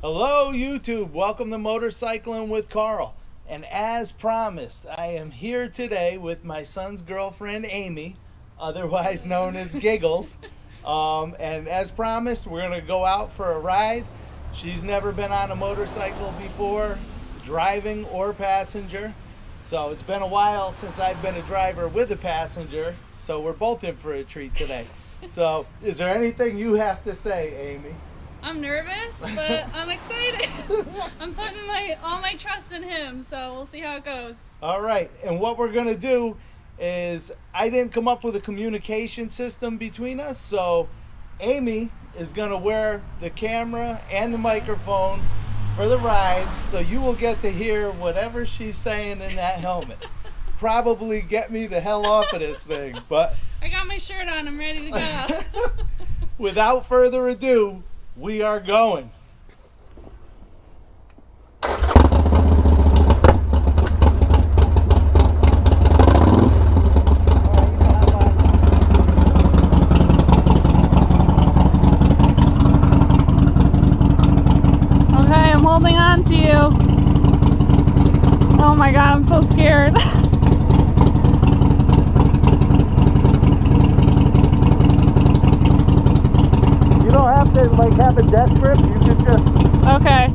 Hello YouTube, welcome to Motorcycling with Carl. And as promised, I am here today with my son's girlfriend Amy, otherwise known as Giggles. And as promised, we're going to go out for a ride. She's never been on a motorcycle before, driving or passenger. So it's been a while since I've been a driver with a passenger. So we're both in for a treat today. So is there anything you have to say, Amy? I'm nervous, but I'm excited. I'm putting all my trust in him, so we'll see how it goes. All right, and what we're gonna do is, I didn't come up with a communication system between us, so Amy is gonna wear the camera and the microphone for the ride, so you will get to hear whatever she's saying in that helmet. Probably get me the hell off of this thing, but I got my shirt on, I'm ready to go. without further ado, we are going. Okay, I'm holding on to you. Oh my god, I'm so scared. You don't have to like have a death grip, you can just... Okay.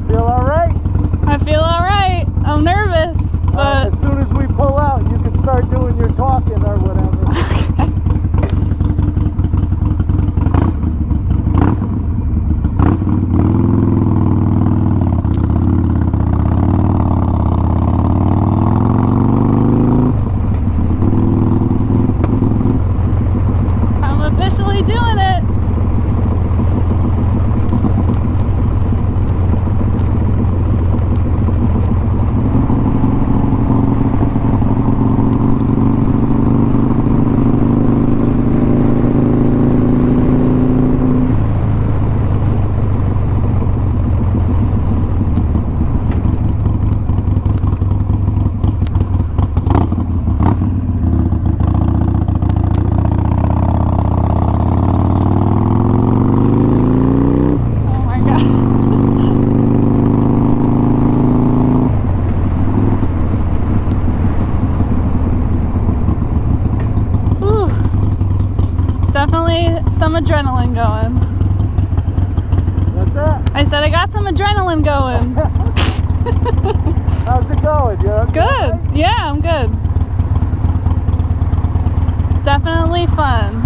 Feel alright? I feel alright. I'm nervous, but... As soon as we pull out, you can start doing your talking or whatever. I'm officially doing it. Oh my god. Whew. Definitely some adrenaline going. What's that? I said I got some adrenaline going. How's it going? You okay? Good. Yeah, I'm good. Definitely fun.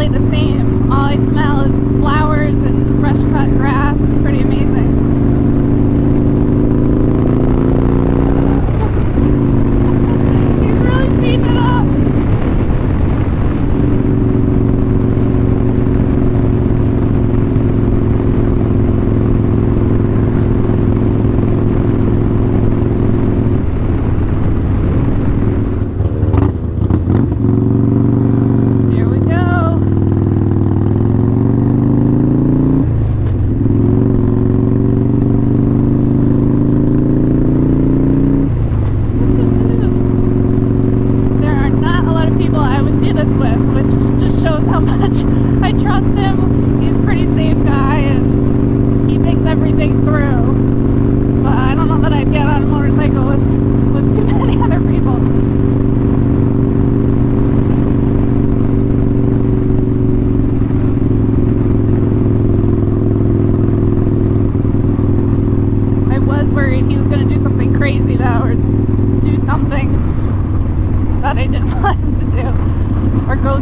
really the same. All I smell is flowers and fresh cut grass. It's pretty amazing. He's really speeding it up.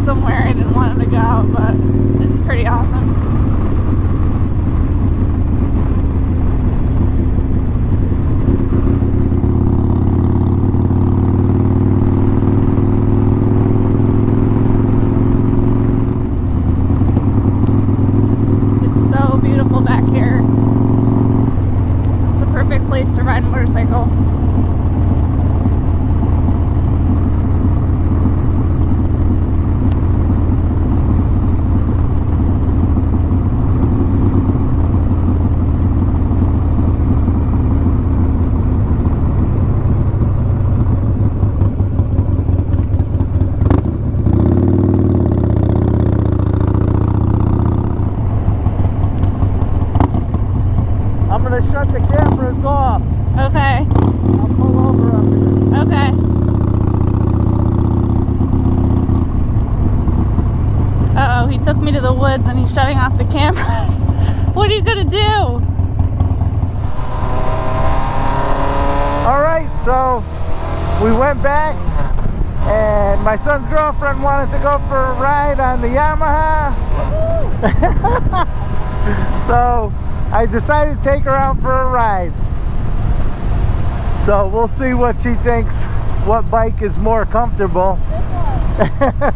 Somewhere I didn't want him to go, but this is pretty awesome. It's so beautiful back here. It's a perfect place to ride a motorcycle. Shut the cameras off. Okay. I'll pull over up here. Okay. Uh-oh, he took me to the woods and he's shutting off the cameras. What are you gonna do? Alright, so we went back and my son's girlfriend wanted to go for a ride on the Yamaha. So I decided to take her out for a ride. So we'll see what she thinks, what bike is more comfortable. This one.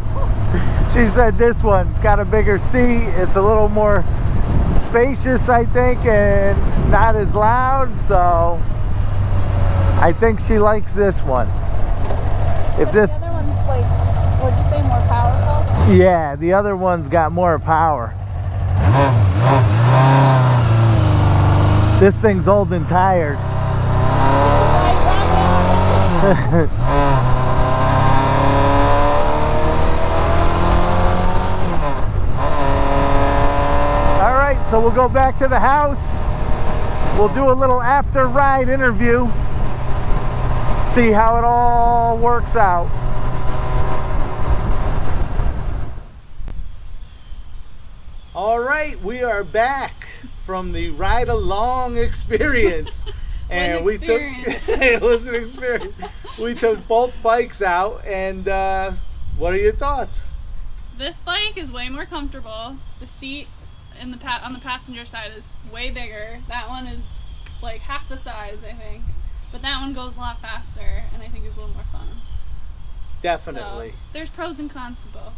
She said this one. It's got a bigger seat. It's a little more spacious, I think, and not as loud. So I think she likes this one. If The other one's like, what'd you say, more powerful? Yeah, the other one's got more power. This thing's old and tired. Alright, so we'll go back to the house. We'll do a little after ride interview. See how it all works out. Alright, we are back from the ride along experience. And we took it was an experience. We took both bikes out, and what are your thoughts? This bike is way more comfortable. The seat in the on the passenger side is way bigger. That one is like half the size, I think. But that one goes a lot faster, and I think is a little more fun. Definitely. So, there's pros and cons to both.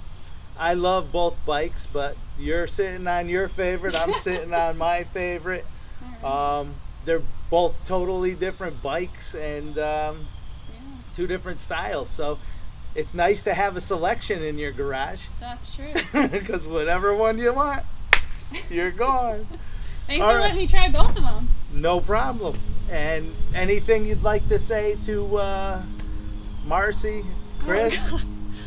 I love both bikes, but you're sitting on your favorite. I'm sitting on my favorite. They're both totally different bikes and two different styles. So it's nice to have a selection in your garage. That's true. Because whatever one you want, you're gone. Thanks for letting me try both of them. No problem. And anything you'd like to say to Marcy, Chris? Oh,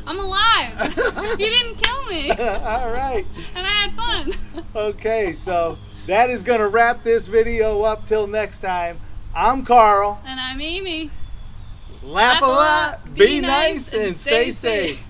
I'm alive. You didn't kill me. All right. And I had fun. Okay, so that is going to wrap this video up till next time. I'm Carl. And I'm Amy. Laugh a lot, be nice, and stay safe.